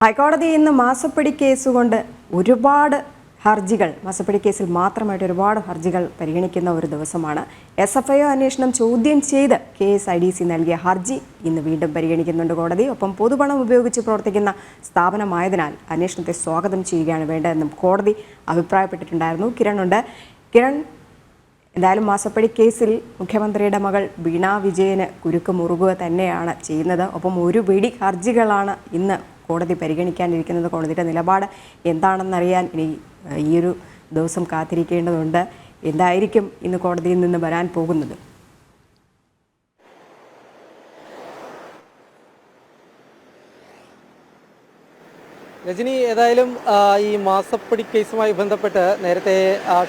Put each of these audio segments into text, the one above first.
ഹൈക്കോടതി ഇന്ന് മാസപ്പടി കേസുകൊണ്ട് ഒരുപാട് ഹർജികൾ മാസപ്പടി കേസിൽ മാത്രമായിട്ട് ഒരുപാട് ഹർജികൾ പരിഗണിക്കുന്ന ഒരു ദിവസമാണ്. SFIO അന്വേഷണം ചോദ്യം ചെയ്ത് KSIDC നൽകിയ ഹർജി ഇന്ന് വീണ്ടും പരിഗണിക്കുന്നുണ്ട് കോടതി. ഒപ്പം പൊതുപണം ഉപയോഗിച്ച് പ്രവർത്തിക്കുന്ന സ്ഥാപനമായതിനാൽ അന്വേഷണത്തെ സ്വാഗതം ചെയ്യുകയാണ് വേണ്ടതെന്നും കോടതി അഭിപ്രായപ്പെട്ടിട്ടുണ്ടായിരുന്നു. കിരൺ, എന്തായാലും മാസപ്പടി കേസിൽ മുഖ്യമന്ത്രിയുടെ മകൾ വീണ വിജയന് കുരുക്ക് മുറുകുക തന്നെയാണ് ചെയ്യുന്നത്. ഒപ്പം ഒരു പിടി ഹർജികളാണ് ഇന്ന് കോടതി പരിഗണിക്കാനിരിക്കുന്നത്. കോടതിയുടെ നിലപാട് എന്താണെന്നറിയാൻ ഇനി ഈയൊരു ദിവസം കാത്തിരിക്കേണ്ടതുണ്ട്. എന്തായിരിക്കും ഇന്ന് കോടതിയിൽ നിന്ന് വരാൻ പോകുന്നത്? രജനി, ഏതായാലും ഈ മാസപ്പടി കേസുമായി ബന്ധപ്പെട്ട് നേരത്തെ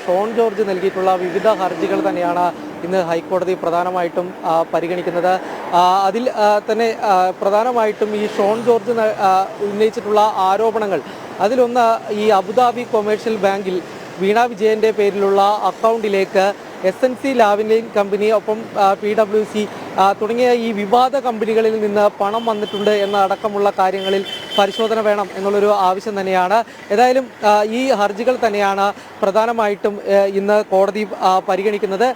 ഷോൺ ജോർജ് നൽകിയിട്ടുള്ള വിവിധ ഹർജികൾ തന്നെയാണ് ഇന്ന് ഹൈക്കോടതി പ്രധാനമായിട്ടും പരിഗണിക്കുന്നത്. അതിൽ തന്നെ പ്രധാനമായിട്ടും ഈ ഷോൺ ജോർജ് ഉന്നയിച്ചിട്ടുള്ള ആരോപണങ്ങൾ, അതിലൊന്ന് ഈ അബുദാബി കൊമേഴ്ഷ്യൽ ബാങ്കിൽ വീണ വിജയൻ്റെ പേരിലുള്ള അക്കൗണ്ടിലേക്ക് SNC ലാവലിംഗ് കമ്പനി, ഒപ്പം PWC തുടങ്ങിയ ഈ വിവാദ കമ്പനികളിൽ നിന്ന് പണം വന്നിട്ടുണ്ട് എന്നടക്കമുള്ള കാര്യങ്ങളിൽ പരിശോധന വേണം എന്നുള്ളൊരു ആവശ്യം തന്നെയാണ്. ഏതായാലും ഈ ഹർജികൾ തന്നെയാണ് പ്രധാനമായിട്ടും ഇന്ന് കോടതി പരിഗണിക്കുന്നത്.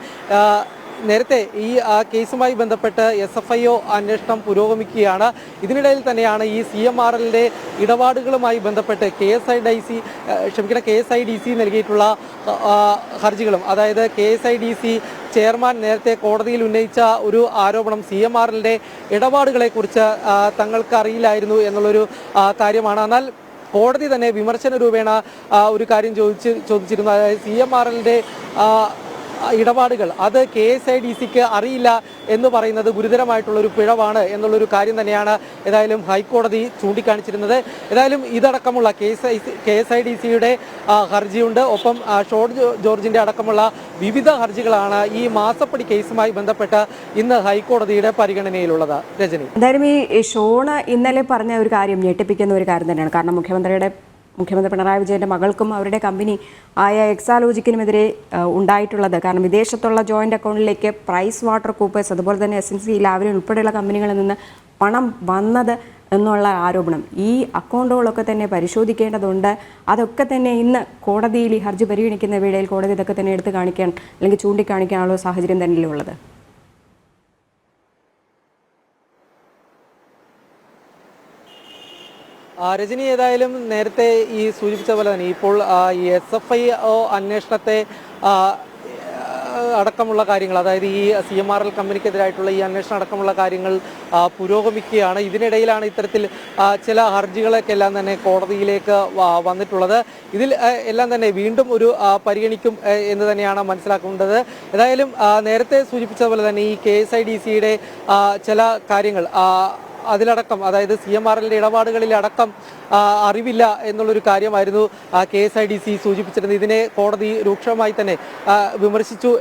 നേരത്തെ ഈ കേസുമായി ബന്ധപ്പെട്ട് SFIO അന്വേഷണം പുരോഗമിക്കുകയാണ്. ഇതിനിടയിൽ തന്നെയാണ് ഈ CMRLന്റെ ഇടപാടുകളുമായി ബന്ധപ്പെട്ട് KSIDC നൽകിയിട്ടുള്ള ഹർജികളും. അതായത് KSIDC ചെയർമാൻ നേരത്തെ കോടതിയിൽ ഉന്നയിച്ച ഒരു ആരോപണം CMRLന്റെ ഇടപാടുകളെക്കുറിച്ച് തങ്ങൾക്ക് അറിയില്ലായിരുന്നു എന്നുള്ളൊരു കാര്യമാണ്. എന്നാൽ കോടതി തന്നെ വിമർശന രൂപേണ ഒരു കാര്യം ചോദിച്ചിരുന്നു. അതായത് CMRLന്റെ ഇടപാടുകൾ അത് KSIDCക്ക് അറിയില്ല എന്ന് പറയുന്നത് ഗുരുതരമായിട്ടുള്ളൊരു പിഴവാണ് എന്നുള്ളൊരു കാര്യം തന്നെയാണ് ഏതായാലും ഹൈക്കോടതി ചൂണ്ടിക്കാണിച്ചിരുന്നത്. ഏതായാലും ഇതടക്കമുള്ള KSIDCയുടെ ഹർജിയുണ്ട്. ഒപ്പം ഷോൺ ജോർജിൻ്റെ അടക്കമുള്ള വിവിധ ഹർജികളാണ് ഈ മാസപ്പടി കേസുമായി ബന്ധപ്പെട്ട് ഇന്ന് ഹൈക്കോടതിയുടെ പരിഗണനയിലുള്ളത്. രജനി, എന്തായാലും ഈ ഷോണ് ഇന്നലെ പറഞ്ഞ ഒരു കാര്യം ഞെട്ടിപ്പിക്കുന്ന ഒരു കാര്യം തന്നെയാണ്. കാരണം മുഖ്യമന്ത്രി പിണറായി വിജയൻ്റെ മകൾക്കും അവരുടെ കമ്പനി ആയ എക്സാലോജിക്കിനുമെതിരെ ഉണ്ടായിട്ടുള്ളത്. കാരണം വിദേശത്തുള്ള ജോയിൻ്റ് അക്കൗണ്ടിലേക്ക് പ്രൈസ് വാട്ടർ കൂപ്പേഴ്സ്, അതുപോലെ തന്നെ SNC ലാവലിൻ ഉൾപ്പെടെയുള്ള കമ്പനികളിൽ നിന്ന് പണം വന്നത് എന്നുള്ള ആരോപണം, ഈ അക്കൗണ്ടുകളൊക്കെ തന്നെ പരിശോധിക്കേണ്ടതുണ്ട്. അതൊക്കെ തന്നെ ഇന്ന് കോടതിയിൽ ഈ ഹർജി പരിഗണിക്കുന്ന വേളയിൽ കോടതി ഇതൊക്കെ തന്നെ എടുത്തു കാണിക്കാൻ അല്ലെങ്കിൽ ചൂണ്ടിക്കാണിക്കാനുള്ള സാഹചര്യം തന്നെയല്ലേ ഉള്ളത്? രജനി, ഏതായാലും നേരത്തെ ഈ സൂചിപ്പിച്ച പോലെ തന്നെ ഇപ്പോൾ ഈ SFIO അന്വേഷണത്തെ അടക്കമുള്ള കാര്യങ്ങൾ, അതായത് ഈ CMRL കമ്പനിക്കെതിരായിട്ടുള്ള ഈ അന്വേഷണം അടക്കമുള്ള കാര്യങ്ങൾ പുരോഗമിക്കുകയാണ്. ഇതിനിടയിലാണ് ഇത്തരത്തിൽ ചില ഹർജികളൊക്കെല്ലാം തന്നെ കോടതിയിലേക്ക് വന്നിട്ടുള്ളത്. ഇതിൽ എല്ലാം തന്നെ വീണ്ടും ഒരു പരിഗണിക്കും എന്ന് തന്നെയാണ് മനസ്സിലാക്കേണ്ടത്. ഏതായാലും നേരത്തെ സൂചിപ്പിച്ചതുപോലെ തന്നെ ഈ KSIDCയുടെ ചില കാര്യങ്ങൾ അതിലടക്കം, അതായത് CMRLന്റെ ഇടപാടുകളിലടക്കം അറിവില്ല എന്നുള്ളൊരു കാര്യമായിരുന്നു KSIDC സൂചിപ്പിച്ചിരുന്നത്. ഇതിനെ കോടതി രൂക്ഷമായി തന്നെ വിമർശിച്ചു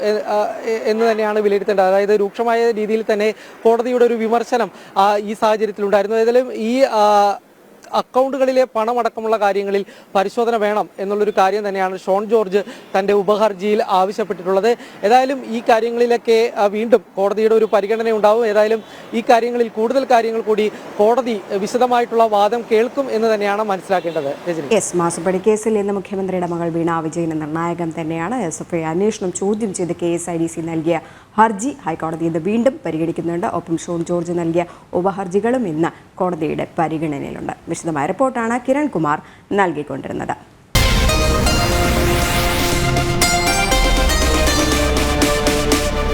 എന്ന് തന്നെയാണ് വിലയിരുത്തേണ്ടത്. അതായത് രൂക്ഷമായ രീതിയിൽ തന്നെ കോടതിയുടെ ഒരു വിമർശനം ഈ സാഹചര്യത്തിലുണ്ടായിരുന്നു. ഏതായാലും ഈ അക്കൗണ്ടുകളിലെ പണമടക്കമുള്ള കാര്യങ്ങളിൽ പരിശോധന വേണം എന്നുള്ളൊരു കാര്യം തന്നെയാണ് ഷോൺ ജോർജ് തൻ്റെ ഉപഹർജിയിൽ ആവശ്യപ്പെട്ടിട്ടുള്ളത്. ഏതായാലും ഈ കാര്യങ്ങളിലൊക്കെ വീണ്ടും കോടതിയുടെ ഒരു പരിഗണന ഉണ്ടാവും. ഏതായാലും ഈ കാര്യങ്ങളിൽ കൂടുതൽ കാര്യങ്ങൾ കൂടി കോടതി വിശദമായിട്ടുള്ള വാദം കേൾക്കും എന്ന് തന്നെയാണ് മനസ്സിലാക്കേണ്ടത്. മാസപ്പടി കേസിൽ ഇന്ന് മുഖ്യമന്ത്രിയുടെ മകൾ വീണ വിജയന് നിർണായകം തന്നെയാണ്. SFIO അന്വേഷണം ചോദ്യം ചെയ്ത് KSIDC നൽകിയ ഹർജി ഹൈക്കോടതി ഇന്ന് വീണ്ടും പരിഗണിക്കുന്നുണ്ട്. ഒപ്പം ഷോൺ ജോർജ് നൽകിയ ഉപഹർജികളും ഇന്ന് കോടതിയുടെ പരിഗണനയിലുണ്ട്. വിശദമായ റിപ്പോർട്ടാണ് കിരൺ കുമാർ നൽകിക്കൊണ്ടിരുന്നത്.